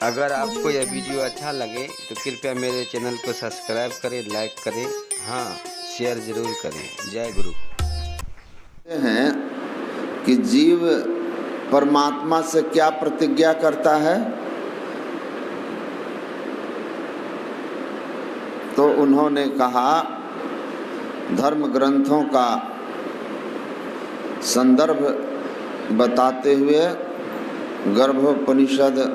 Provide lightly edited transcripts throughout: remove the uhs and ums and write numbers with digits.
अगर आपको यह वीडियो अच्छा लगे तो कृपया मेरे चैनल को सब्सक्राइब करें, लाइक करें, हाँ शेयर ज़रूर करें। जय गुरु। हैं कि जीव परमात्मा से क्या प्रतिज्ञा करता है, तो उन्होंने कहा धर्म ग्रंथों का संदर्भ बताते हुए, गर्भोपनिषद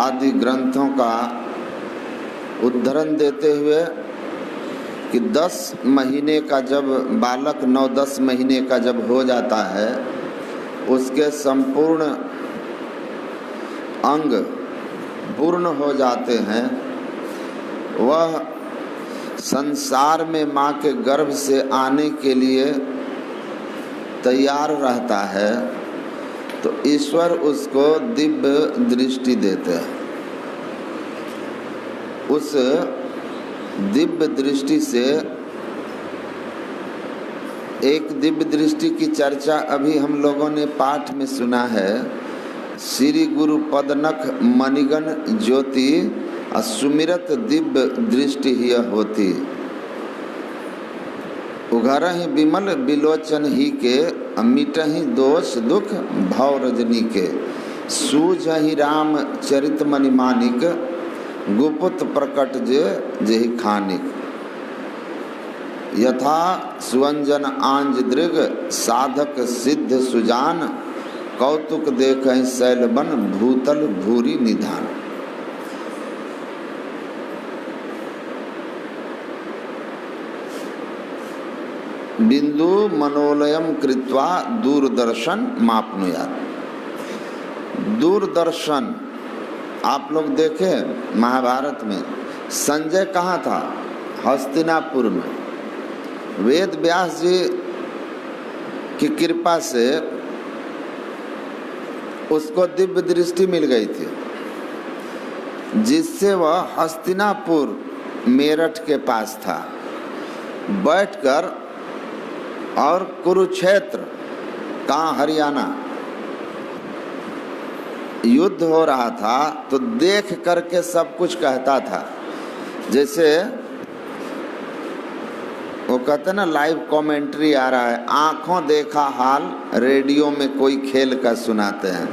आदि ग्रंथों का उद्धरण देते हुए कि 10 महीने का जब बालक 9-10 महीने का जब हो जाता है, उसके संपूर्ण अंग पूर्ण हो जाते हैं, वह संसार में माँ के गर्भ से आने के लिए तैयार रहता है, तो ईश्वर उसको दिव्य दृष्टि देते हैं। उस दिव्य दृष्टि से एक दिव्य दृष्टि की चर्चा अभी हम लोगों ने पाठ में सुना है। श्री गुरु पदनख मणिगण ज्योति सुमिरत दिव्य दृष्टि ही होती, उघरहि विमल बिलोचन ही के, मिटहि दोष दुख भव रजनी के, सूझहि राम चरित मणि मानिक, गुपुत प्रकट जेहि खानिक। यथा सुवंजन आंज दृग, साधक सिद्ध सुजान, कौतुक देखहि शैलबन, भूतल भूरि निधान। बिंदु मनोलयम कृत्वा दूरदर्शन मापनुयात। दूरदर्शन आप लोग देखे महाभारत में, संजय कहाँ था? हस्तिनापुर में। वेद व्यास जी की कृपा से उसको दिव्य दृष्टि मिल गई थी, जिससे वह हस्तिनापुर मेरठ के पास था बैठकर, और कुरुक्षेत्र कहाँ हरियाणा युद्ध हो रहा था, तो देख करके सब कुछ कहता था। जैसे वो कहते ना, लाइव कमेंट्री आ रहा है, आंखों देखा हाल रेडियो में कोई खेल का सुनाते हैं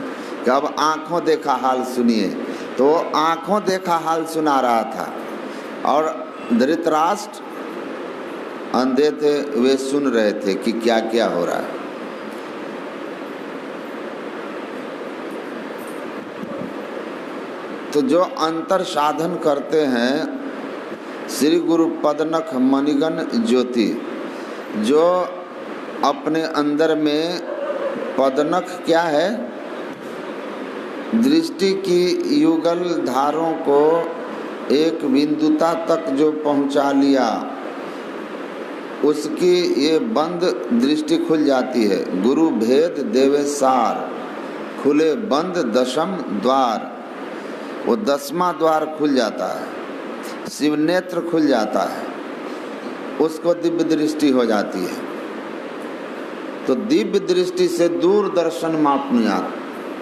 कि अब आंखों देखा हाल सुनिए। तो आंखों देखा हाल सुना रहा था, और धृतराष्ट्र अंधे थे, वे सुन रहे थे कि क्या क्या हो रहा है। तो जो अंतर साधन करते हैं श्री गुरु पदनख मणिगण ज्योति, जो अपने अंदर में पदनख क्या है, दृष्टि की युगल धारों को एक बिंदुता तक जो पहुंचा लिया, उसकी ये बंद दृष्टि खुल जाती है। गुरु भेद देवे सार, खुले बंद दशम द्वार। वो 10वां द्वार खुल जाता है, शिव नेत्र खुल जाता है, उसको दिव्य दृष्टि हो जाती है। तो दिव्य दृष्टि से दूरदर्शन मापनुयात,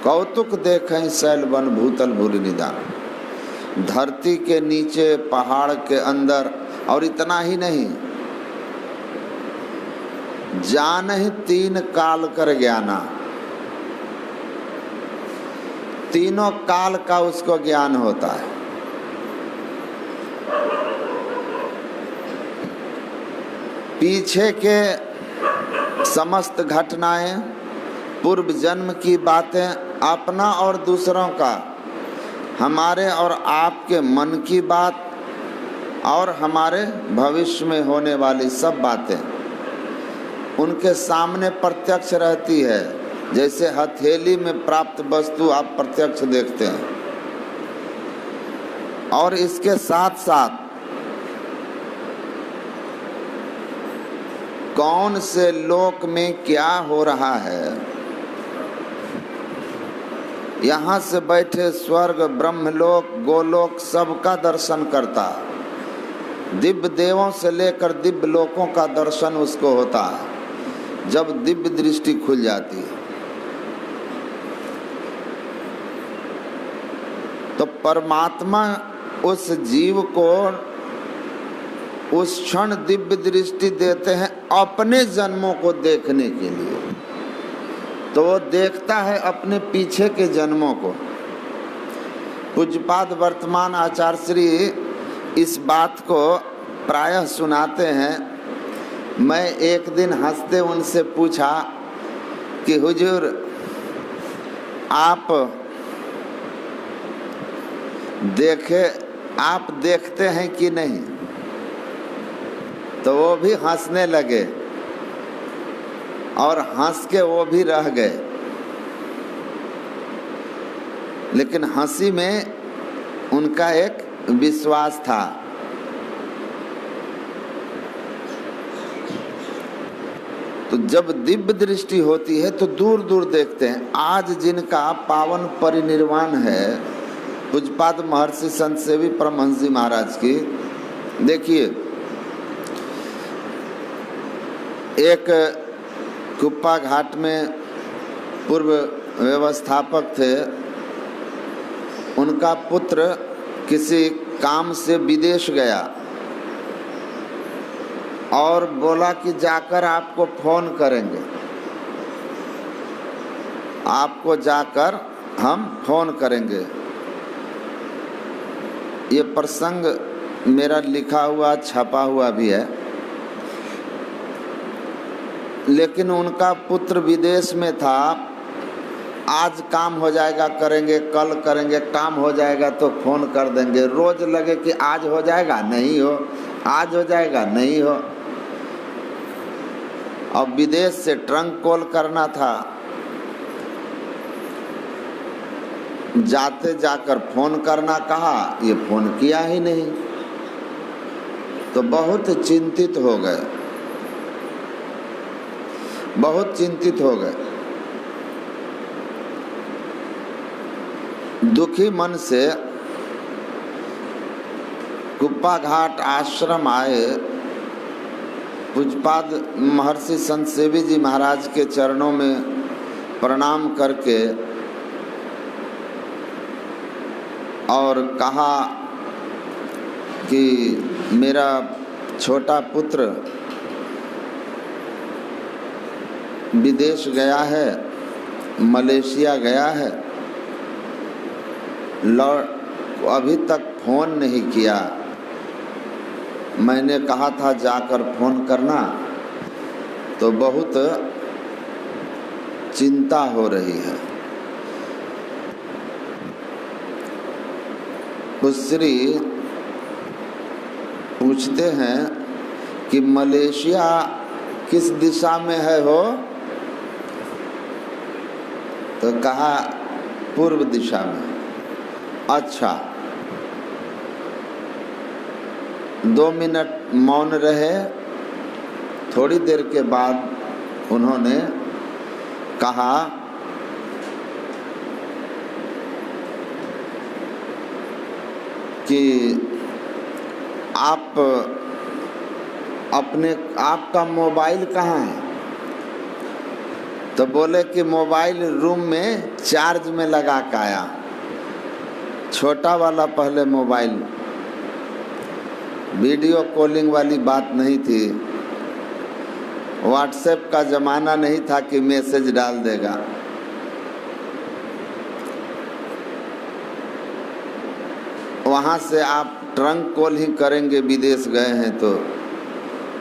कौतुक देखें शैलवन, भूतल भूरि निदान। धरती के नीचे, पहाड़ के अंदर, और इतना ही नहीं, जानहि 3 काल कर ज्ञाना। तीनों काल का उसको ज्ञान होता है। पीछे के समस्त घटनाएं, पूर्व जन्म की बातें, अपना और दूसरों का, हमारे और आपके मन की बात, और हमारे भविष्य में होने वाली सब बातें उनके सामने प्रत्यक्ष रहती है। जैसे हथेली में प्राप्त वस्तु आप प्रत्यक्ष देखते हैं, और इसके साथ साथ कौन से लोक में क्या हो रहा है, यहाँ से बैठे स्वर्ग, ब्रह्मलोक, गोलोक, सबका दर्शन करता। दिव्य देवों से लेकर दिव्य लोकों का दर्शन उसको होता है जब दिव्य दृष्टि खुल जाती है। तो परमात्मा उस जीव को उस क्षण दिव्य दृष्टि देते हैं अपने जन्मों को देखने के लिए। तो वो देखता है अपने पीछे के जन्मों को। पूज्यपाद वर्तमान आचार्य श्री इस बात को प्रायः सुनाते हैं। मैं एक दिन हंसते उनसे पूछा कि हुजूर आप देखते हैं कि नहीं? तो वो भी हंसने लगे और हंस के वो भी रह गए, लेकिन हंसी में उनका एक विश्वास था। तो जब दिव्य दृष्टि होती है तो दूर दूर देखते हैं। आज जिनका पावन परिनिर्वाण है पूज्यपाद महर्षि संत सेवी परमहंस जी महाराज की, देखिए एक कुप्पा घाट में पूर्व व्यवस्थापक थे। उनका पुत्र किसी काम से विदेश गया और बोला कि जाकर आपको फोन करेंगे, आपको जाकर हम फोन करेंगे। ये प्रसंग मेरा लिखा हुआ छपा हुआ भी है। लेकिन उनका पुत्र विदेश में था। आज काम हो जाएगा करेंगे, कल करेंगे, काम हो जाएगा तो फोन कर देंगे। रोज लगे कि आज हो जाएगा नहीं हो, आज हो जाएगा नहीं हो। अब विदेश से ट्रंक कॉल करना था, जाते जाकर फोन करना कहा, ये फोन किया ही नहीं। तो बहुत चिंतित हो गए, बहुत चिंतित हो गए। दुखी मन से कुप्पा घाट आश्रम आए। पूज्यपाद महर्षि संत सेवी जी महाराज के चरणों में प्रणाम करके और कहा कि मेरा छोटा पुत्र विदेश गया है, मलेशिया गया है, अभी तक फोन नहीं किया। मैंने कहा था जाकर फोन करना, तो बहुत चिंता हो रही है। श्री पूछते हैं कि मलेशिया किस दिशा में है हो? तो कहा पूर्व दिशा में। अच्छा, 2 मिनट मौन रहे। थोड़ी देर के बाद उन्होंने कहा कि आपका मोबाइल कहाँ है? तो बोले कि मोबाइल रूम में चार्ज में लगा के आया। छोटा वाला पहले मोबाइल, वीडियो कॉलिंग वाली बात नहीं थी, व्हाट्सएप का ज़माना नहीं था कि मैसेज डाल देगा। वहाँ से आप ट्रंक कॉल ही करेंगे, विदेश गए हैं तो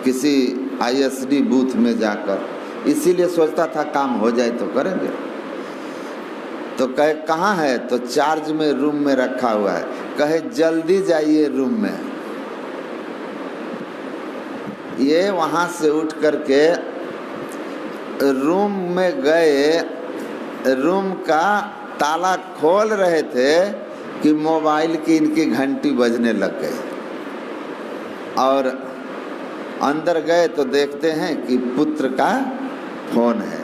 किसी ISD बूथ में जाकर। इसीलिए सोचता था काम हो जाए तो करेंगे। तो कहे कहाँ है? तो चार्ज में रूम में रखा हुआ है। कहे जल्दी जाइए रूम में। ये वहाँ से उठ करके रूम में गए। रूम का ताला खोल रहे थे कि मोबाइल की इनकी घंटी बजने लग गई, और अंदर गए तो देखते हैं कि पुत्र का फोन है।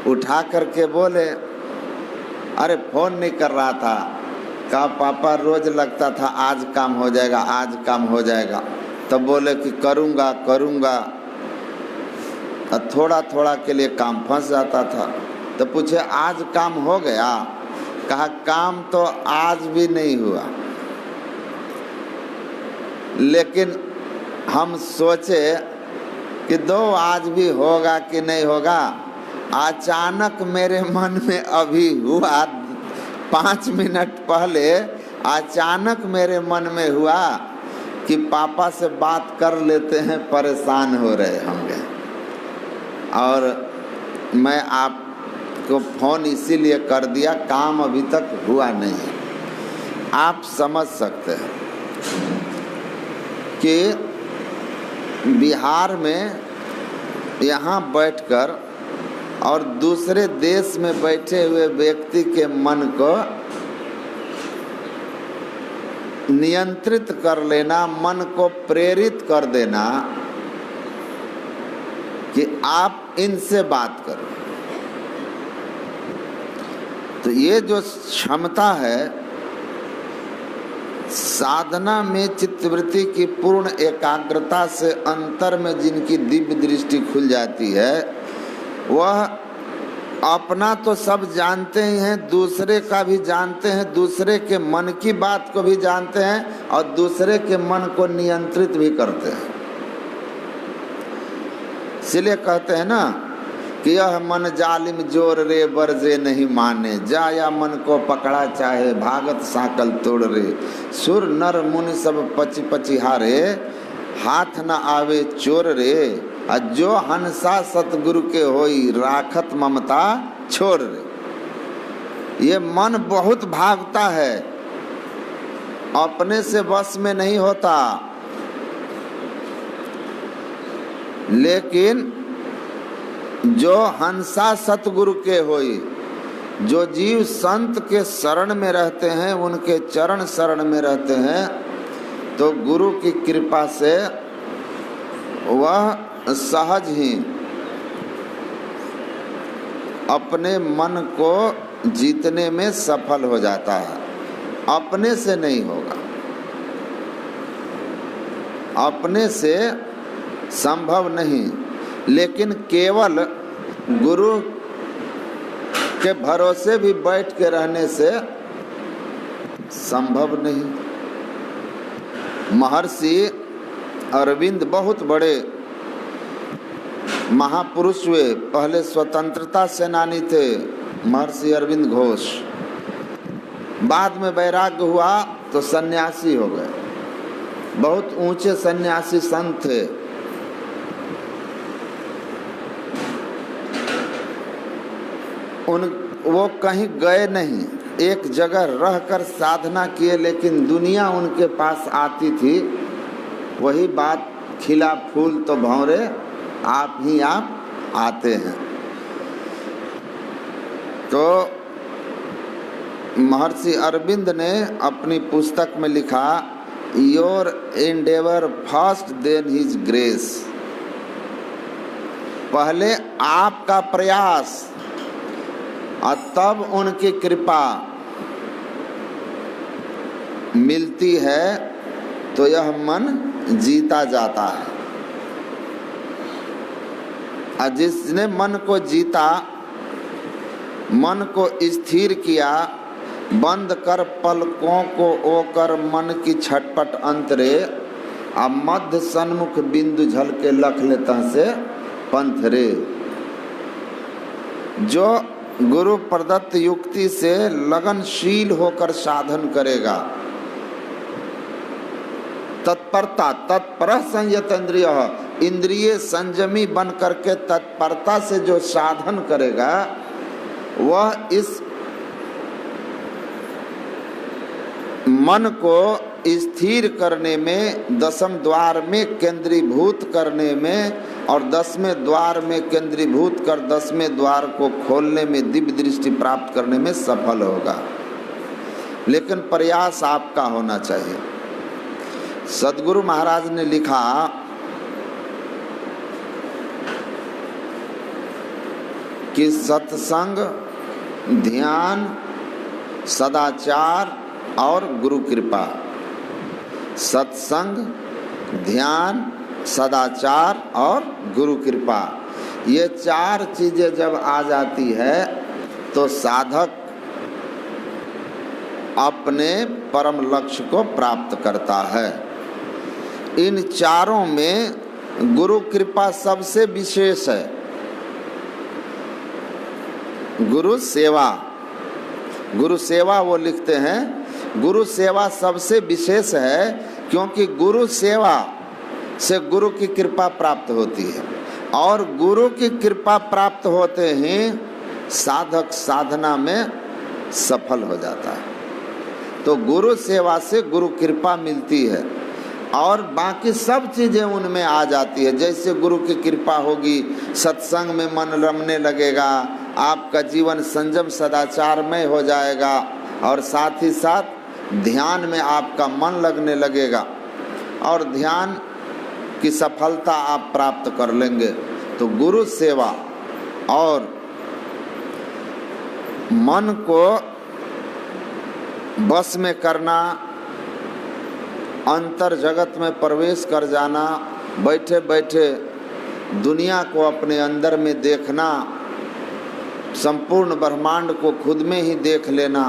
उठा करके बोले, अरे फोन नहीं कर रहा था। कहा पापा रोज लगता था आज काम हो जाएगा, आज काम हो जाएगा। तब बोले कि करूँगा करूँगा, और थोड़ा थोड़ा के लिए काम फंस जाता था। तो पूछे आज काम हो गया? कहा काम तो आज भी नहीं हुआ, लेकिन हम सोचे कि दो आज भी होगा कि नहीं होगा। अचानक मेरे मन में अभी हुआ, 5 मिनट पहले अचानक मेरे मन में हुआ कि पापा से बात कर लेते हैं, परेशान हो रहे होंगे। और मैं आपको फ़ोन इसीलिए कर दिया, काम अभी तक हुआ नहीं। आप समझ सकते हैं कि बिहार में यहाँ बैठकर और दूसरे देश में बैठे हुए व्यक्ति के मन को नियंत्रित कर लेना, मन को प्रेरित कर देना कि आप इनसे बात करो। तो ये जो क्षमता है साधना में, चित्तवृत्ति की पूर्ण एकाग्रता से अंतर में जिनकी दिव्य दृष्टि खुल जाती है, वह अपना तो सब जानते ही हैं, दूसरे का भी जानते हैं, दूसरे के मन की बात को भी जानते हैं और दूसरे के मन को नियंत्रित भी करते हैं। इसलिए कहते हैं ना कि यह मन जालिम जोर रे बरजे नहीं माने, जाया मन को पकड़ा चाहे भागत साकल तोड़ रे, सुर नर मुनि सब पची पची हारे, हाथ न आवे चोर रे, जो हंसा सतगुरु के होई राखत ममता छोड़ रे। ये मन बहुत भागता है, अपने से बस में नहीं होता, लेकिन जो हंसा सतगुरु के होई, जो जीव संत के शरण में रहते हैं, उनके चरण शरण में रहते हैं, तो गुरु की कृपा से वह सहज ही अपने मन को जीतने में सफल हो जाता है। अपने से नहीं होगा, अपने से संभव नहीं, लेकिन केवल गुरु के भरोसे भी बैठ के रहने से संभव नहीं। महर्षि अरविंद बहुत बड़े महापुरुष हुए, पहले स्वतंत्रता सेनानी थे महर्षि अरविंद घोष, बाद में वैराग्य हुआ तो सन्यासी हो गए। बहुत ऊंचे सन्यासी संत थे। वो कहीं गए नहीं, एक जगह रहकर साधना किए, लेकिन दुनिया उनके पास आती थी। वही बात, खिला फूल तो भंवरे आप ही आप आते हैं। तो महर्षि अरविंद ने अपनी पुस्तक में लिखा, your endeavour first then his grace, पहले आपका प्रयास और तब उनकी कृपा मिलती है, तो यह मन जीता जाता है। और जिसने मन को जीता, मन को स्थिर किया, बंद कर पलकों को ओकर मन की छटपट अंतरे, आ मध्य सन्मुख बिंदु झलके लख लेता से पंथ रे। जो गुरु प्रदत्त युक्ति से लगनशील होकर साधन करेगा, तत्परता, तत्पर संयत इंद्रिय, इंद्रिय संयमी बन करके तत्परता से जो साधन करेगा, वह इस मन को स्थिर करने में, दशम द्वार में केंद्रीभूत करने में, और 10वें द्वार में केंद्रीभूत कर 10वें द्वार को खोलने में, दिव्य दृष्टि प्राप्त करने में सफल होगा। लेकिन प्रयास आपका होना चाहिए। सद्गुरु महाराज ने लिखा कि सत्संग, ध्यान, सदाचार और गुरु कृपा, सत्संग, ध्यान, सदाचार और गुरु कृपा, ये 4 चीजें जब आ जाती है तो साधक अपने परम लक्ष्य को प्राप्त करता है। इन चारों में गुरु कृपा सबसे विशेष है। गुरु सेवा वो लिखते हैं, गुरु सेवा सबसे विशेष है, क्योंकि गुरु सेवा से गुरु की कृपा प्राप्त होती है, और गुरु की कृपा प्राप्त होते ही साधक साधना में सफल हो जाता है। तो गुरु सेवा से गुरु कृपा मिलती है और बाकी सब चीज़ें उनमें आ जाती है। जैसे गुरु की कृपा होगी, सत्संग में मन रमने लगेगा, आपका जीवन संयम सदाचारमय हो जाएगा, और साथ ही साथ ध्यान में आपका मन लगने लगेगा और ध्यान की सफलता आप प्राप्त कर लेंगे। तो गुरु सेवा और मन को बस में करना, अंतर जगत में प्रवेश कर जाना, बैठे बैठे दुनिया को अपने अंदर में देखना, संपूर्ण ब्रह्मांड को खुद में ही देख लेना,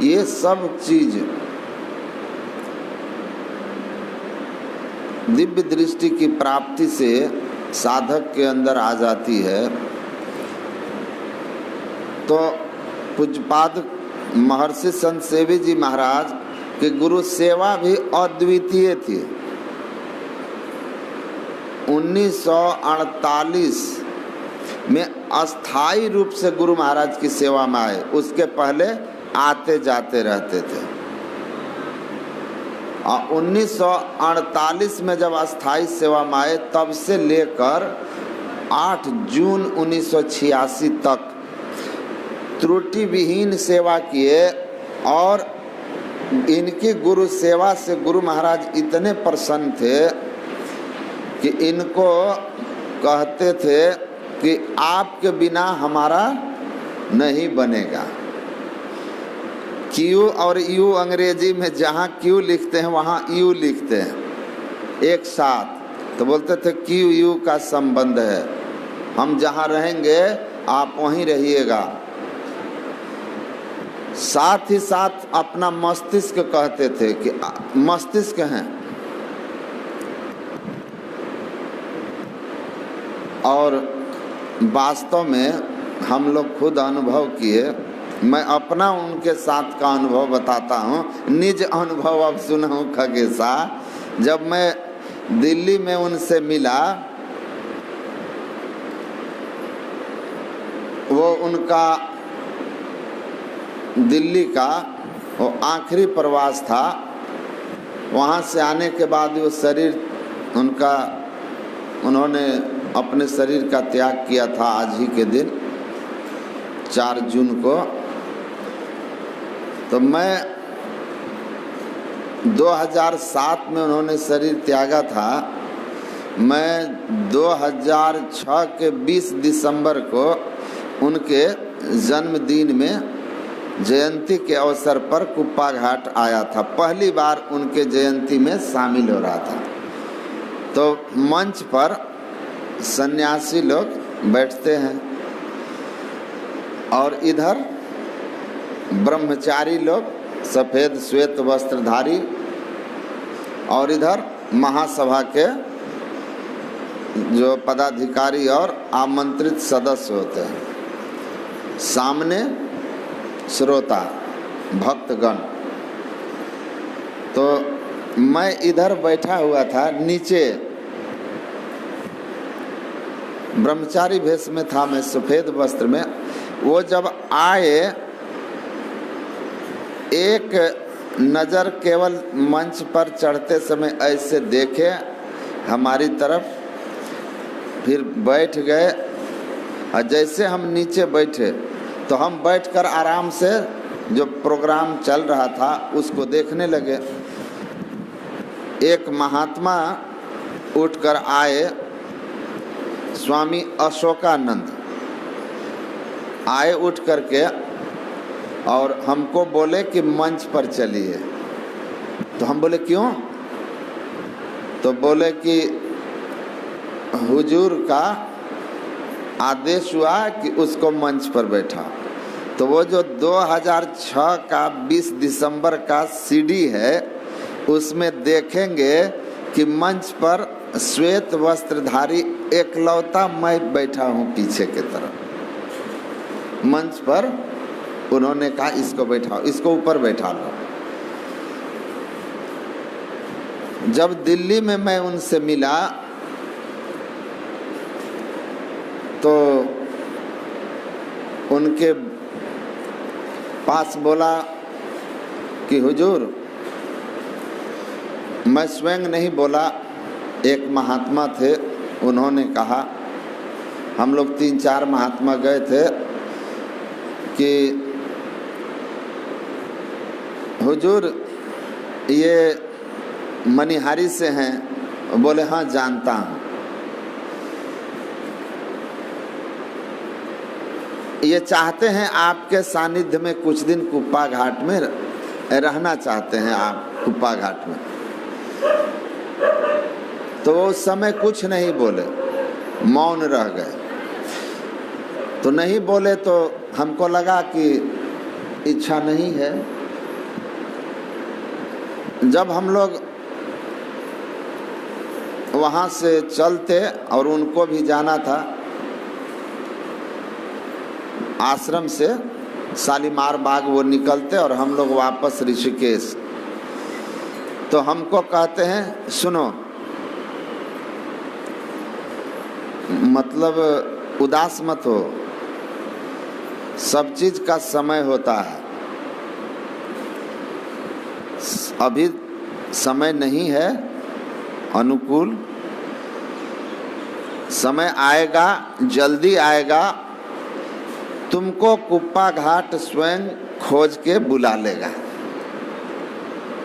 ये सब चीज दिव्य दृष्टि की प्राप्ति से साधक के अंदर आ जाती है। तो पूज्यपाद महर्षि संत सेवी जी महाराज की गुरु सेवा भी अद्वितीय थी। 1948 में अस्थायी रूप से गुरु महाराज की सेवा में आए, उसके पहले आते जाते रहते थे। और 1948 में जब अस्थायी सेवा में आए, तब से लेकर 8 जून 1986 तक त्रुटि विहीन सेवा किए, और इनकी गुरु सेवा से गुरु महाराज इतने प्रसन्न थे कि इनको कहते थे कि आपके बिना हमारा नहीं बनेगा। क्यू और यू अंग्रेजी में जहाँ क्यू लिखते हैं वहाँ यू लिखते हैं एक साथ, तो बोलते थे क्यू यू का संबंध है, हम जहाँ रहेंगे आप वहीं रहिएगा। साथ ही साथ अपना मस्तिष्क कहते थे कि मस्तिष्क हैं, और वास्तव में हम लोग खुद अनुभव किए। मैं अपना उनके साथ का अनुभव बताता हूँ, निज अनुभव अब सुना हूँ खगेशा। जब मैं दिल्ली में उनसे मिला, वो उनका दिल्ली का वो आखिरी प्रवास था। वहाँ से आने के बाद वो शरीर उनका, उन्होंने अपने शरीर का त्याग किया था आज ही के दिन 4 जून को। तो मैं 2007 में उन्होंने शरीर त्यागा था। मैं 2006 के 20 दिसंबर को उनके जन्मदिन में जयंती के अवसर पर कुप्पा घाट आया था। पहली बार उनके जयंती में शामिल हो रहा था। तो मंच पर सन्यासी लोग बैठते हैं और इधर ब्रह्मचारी लोग सफ़ेद श्वेत वस्त्रधारी, और इधर महासभा के जो पदाधिकारी और आमंत्रित सदस्य होते हैं, सामने श्रोता भक्तगण। तो मैं इधर बैठा हुआ था, नीचे ब्रह्मचारी भेष में था, मैं सफ़ेद वस्त्र में। वो जब आए, एक नज़र केवल मंच पर चढ़ते समय ऐसे देखे हमारी तरफ, फिर बैठ गए। और जैसे हम नीचे बैठे तो हम बैठकर आराम से जो प्रोग्राम चल रहा था उसको देखने लगे। एक महात्मा उठकर आए, स्वामी अशोकानंद आए उठ करके, और हमको बोले कि मंच पर चलिए। तो हम बोले क्यों? तो बोले कि हुजूर का आदेश हुआ कि उसको मंच पर बैठा। तो वो जो 2006 का 20 दिसंबर का सीडी है, उसमें देखेंगे कि मंच पर श्वेत वस्त्रधारी एकलौता मैं बैठा हूँ पीछे की तरफ। मंच पर उन्होंने कहा इसको बैठाओ, इसको ऊपर बैठा लो। जब दिल्ली में मैं उनसे मिला तो उनके पास बोला कि हुजूर, मैं स्वयं नहीं बोला, एक महात्मा थे, उन्होंने कहा। हम लोग 3-4 महात्मा गए थे कि हुजूर ये मनिहारी से हैं। बोले हाँ जानता हूँ। ये चाहते हैं आपके सानिध्य में कुछ दिन कुप्पा घाट में रहना चाहते हैं आप कुप्पा घाट में। तो वो उस समय कुछ नहीं बोले, मौन रह गए। तो नहीं बोले तो हमको लगा कि इच्छा नहीं है। जब हम लोग वहाँ से चलते और उनको भी जाना था आश्रम से, शालीमार बाग वो निकलते और हम लोग वापस ऋषिकेश। तो हमको कहते हैं सुनो, मतलब उदास मत हो, सब चीज का समय होता है। अभी समय नहीं है अनुकूल, समय आएगा, जल्दी आएगा। तुमको कुप्पा घाट स्वयं खोज के बुला लेगा,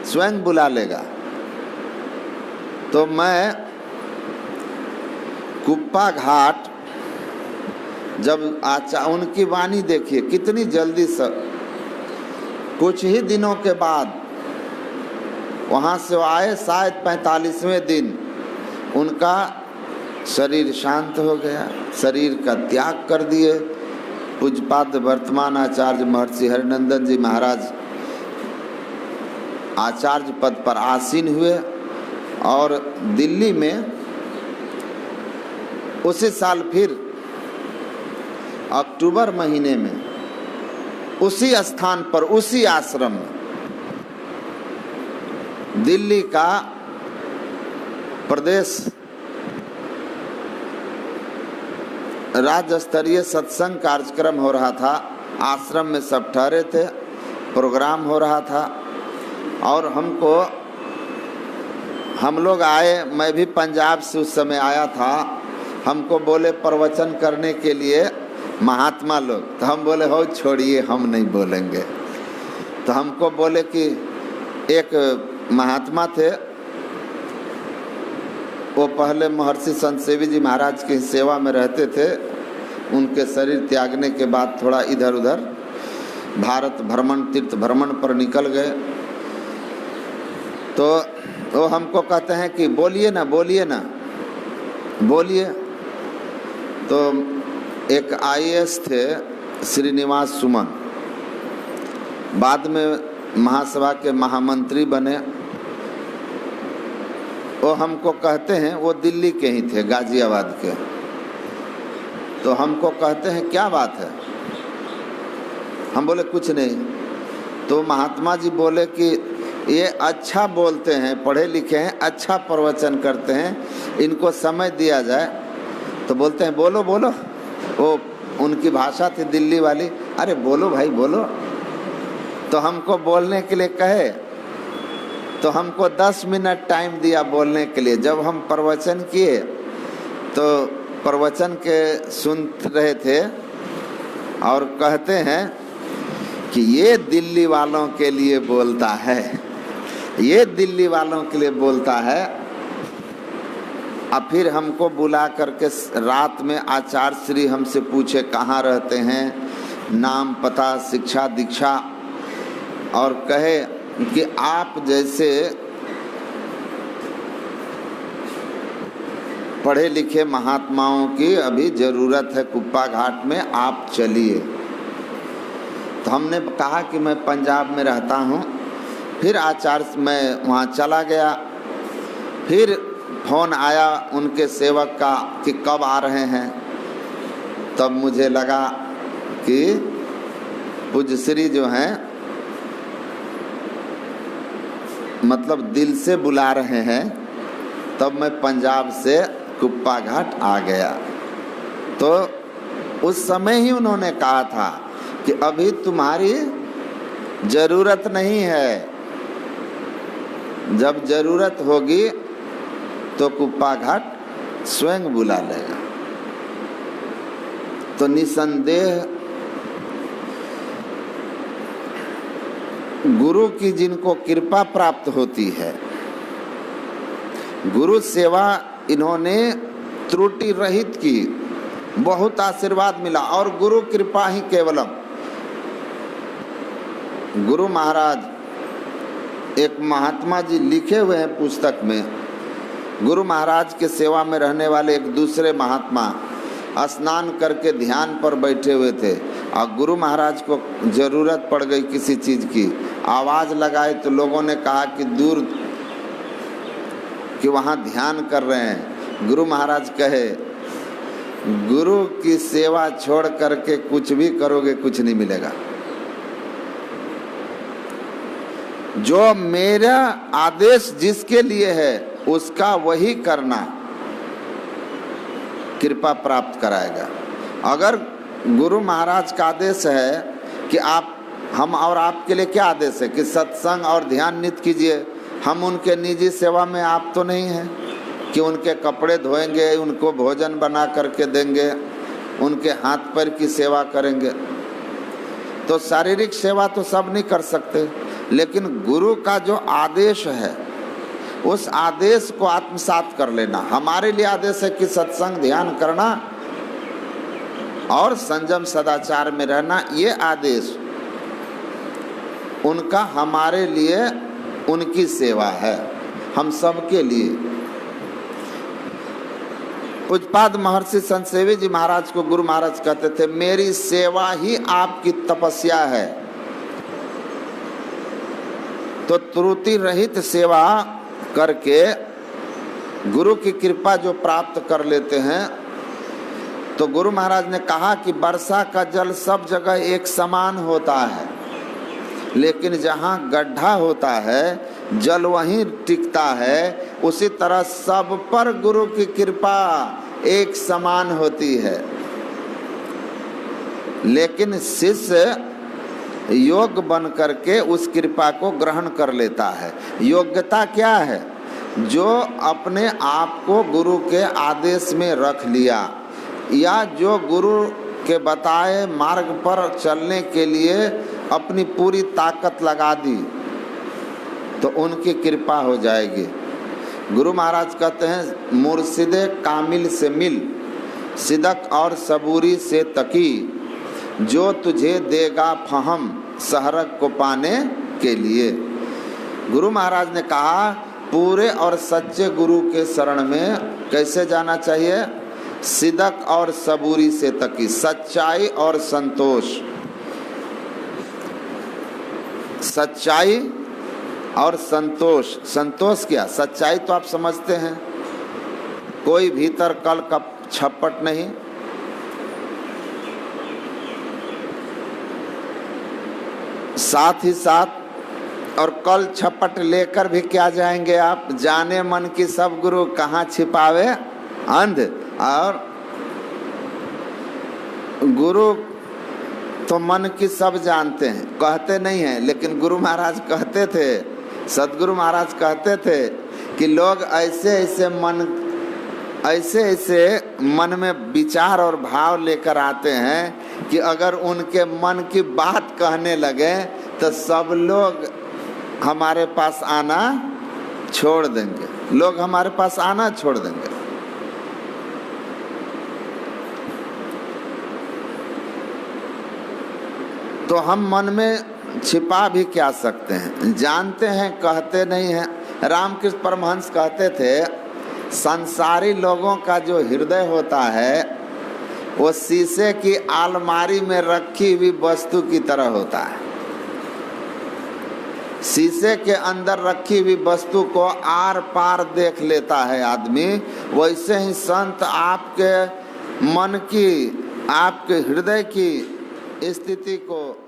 स्वयं बुला लेगा। तो मैं कुप्पा घाट जब उनकी वाणी देखिए कितनी जल्दी से, कुछ ही दिनों के बाद वहाँ से वो आए, शायद 45वें दिन उनका शरीर शांत हो गया, शरीर का त्याग कर दिए। पूज्यपाद वर्तमान आचार्य महर्षि हरिनंदन जी महाराज आचार्य पद पर आसीन हुए और दिल्ली में उसी साल फिर अक्टूबर महीने में उसी स्थान पर, उसी आश्रम में, दिल्ली का प्रदेश राज्य स्तरीय सत्संग कार्यक्रम हो रहा था। आश्रम में सब ठहरे थे, प्रोग्राम हो रहा था और हम लोग आए। मैं भी पंजाब से उस समय आया था। हमको बोले प्रवचन करने के लिए महात्मा लोग, तो हम बोले हो छोड़िए, हम नहीं बोलेंगे। तो हमको बोले कि एक महात्मा थे, वो पहले महर्षि संत सेवी जी महाराज की सेवा में रहते थे। उनके शरीर त्यागने के बाद थोड़ा इधर उधर भारत भ्रमण, तीर्थ भ्रमण पर निकल गए। तो वो हमको कहते हैं कि बोलिए ना, बोलिए ना, बोलिए। तो एक IAS थे श्रीनिवास सुमन, बाद में महासभा के महामंत्री बने। वो हमको कहते हैं, वो दिल्ली के ही थे, गाजियाबाद के। तो हमको कहते हैं क्या बात है? हम बोले कुछ नहीं। तो महात्मा जी बोले कि ये अच्छा बोलते हैं, पढ़े लिखे हैं, अच्छा प्रवचन करते हैं, इनको समय दिया जाए। तो बोलते हैं बोलो बोलो। वो उनकी भाषा थी दिल्ली वाली, अरे बोलो भाई बोलो। तो हमको बोलने के लिए कहे, तो हमको 10 मिनट टाइम दिया बोलने के लिए। जब हम प्रवचन किए तो प्रवचन के सुन रहे थे और कहते हैं कि ये दिल्ली वालों के लिए बोलता है, ये दिल्ली वालों के लिए बोलता है। अब फिर हमको बुला करके रात में आचार्य श्री हमसे पूछे कहाँ रहते हैं, नाम पता, शिक्षा दीक्षा, और कहे कि आप जैसे पढ़े लिखे महात्माओं की अभी जरूरत है कुप्पा घाट में, आप चलिए। तो हमने कहा कि मैं पंजाब में रहता हूँ। फिर आचार्य मैं वहाँ चला गया। फिर फ़ोन आया उनके सेवक का कि कब आ रहे हैं। तब मुझे लगा कि पूज्य श्री जो हैं मतलब दिल से बुला रहे हैं। तब मैं पंजाब से कुप्पा घाट आ गया। तो उस समय ही उन्होंने कहा था कि अभी तुम्हारी जरूरत नहीं है, जब जरूरत होगी तो कुप्पा घाट स्वयं बुला लेगा। तो निसंदेह गुरु की जिनको कृपा प्राप्त होती है, गुरु सेवा इन्होंने त्रुटि रहित की, बहुत आशीर्वाद मिला। और गुरु कृपा ही केवलम। गुरु महाराज एक महात्मा जी लिखे हुए हैं पुस्तक में, गुरु महाराज के सेवा में रहने वाले एक दूसरे महात्मा स्नान करके ध्यान पर बैठे हुए थे और गुरु महाराज को जरूरत पड़ गई किसी चीज की, आवाज लगाए तो लोगों ने कहा कि दूर कि वहाँ ध्यान कर रहे हैं। गुरु महाराज कहे गुरु की सेवा छोड़ करके कुछ भी करोगे कुछ नहीं मिलेगा। जो मेरा आदेश जिसके लिए है उसका वही करना कृपा प्राप्त कराएगा। अगर गुरु महाराज का आदेश है कि आप हम और आपके लिए क्या आदेश है कि सत्संग और ध्यान नित्य कीजिए, हम उनके निजी सेवा में आप तो नहीं हैं कि उनके कपड़े धोएंगे, उनको भोजन बना करके देंगे, उनके हाथ पैर की सेवा करेंगे। तो शारीरिक सेवा तो सब नहीं कर सकते, लेकिन गुरु का जो आदेश है उस आदेश को आत्मसात कर लेना। हमारे लिए आदेश है कि सत्संग ध्यान करना और संयम सदाचार में रहना, ये आदेश उनका हमारे लिए उनकी सेवा है, हम सबके लिए। पूज्यपाद महर्षि संत सेवी जी महाराज को गुरु महाराज कहते थे, मेरी सेवा ही आपकी तपस्या है। तो त्रुटि रहित सेवा करके गुरु की कृपा जो प्राप्त कर लेते हैं, तो गुरु महाराज ने कहा कि वर्षा का जल सब जगह एक समान होता है, लेकिन जहाँ गड्ढा होता है जल वहीं टिकता है। उसी तरह सब पर गुरु की कृपा एक समान होती है, लेकिन शिष्य योग बन करके उस कृपा को ग्रहण कर लेता है। योग्यता क्या है? जो अपने आप को गुरु के आदेश में रख लिया या जो गुरु के बताए मार्ग पर चलने के लिए अपनी पूरी ताकत लगा दी, तो उनकी कृपा हो जाएगी। गुरु महाराज कहते हैं, मुर्शिदे कामिल से मिल, सिदक और सबूरी से तकी, जो तुझे देगा फहम सहरक को पाने के लिए। गुरु महाराज ने कहा पूरे और सच्चे गुरु के शरण में कैसे जाना चाहिए? सिदक और सबूरी से तकी, सच्चाई और संतोष। सच्चाई और संतोष। संतोष क्या? सच्चाई तो आप समझते हैं, कोई भीतर कल का छपट नहीं, साथ ही साथ और कल छपट लेकर भी क्या जाएंगे आप? जाने मन की सब गुरु कहाँ छिपावे अंध। और गुरु तो मन की सब जानते हैं, कहते नहीं हैं, लेकिन गुरु महाराज कहते थे, सदगुरु महाराज कहते थे कि लोग ऐसे ऐसे मन में विचार और भाव लेकर आते हैं कि अगर उनके मन की बात कहने लगे तो सब लोग हमारे पास आना छोड़ देंगे, लोग हमारे पास आना छोड़ देंगे। तो हम मन में छिपा भी क्या सकते हैं? जानते हैं, कहते नहीं हैं। रामकृष्ण परमहंस कहते थे, संसारी लोगों का जो हृदय होता है वो शीशे की अलमारी में रखी हुई वस्तु की तरह होता है। शीशे के अंदर रखी हुई वस्तु को आर पार देख लेता है आदमी, वैसे ही संत आपके मन की, आपके हृदय की स्थिति को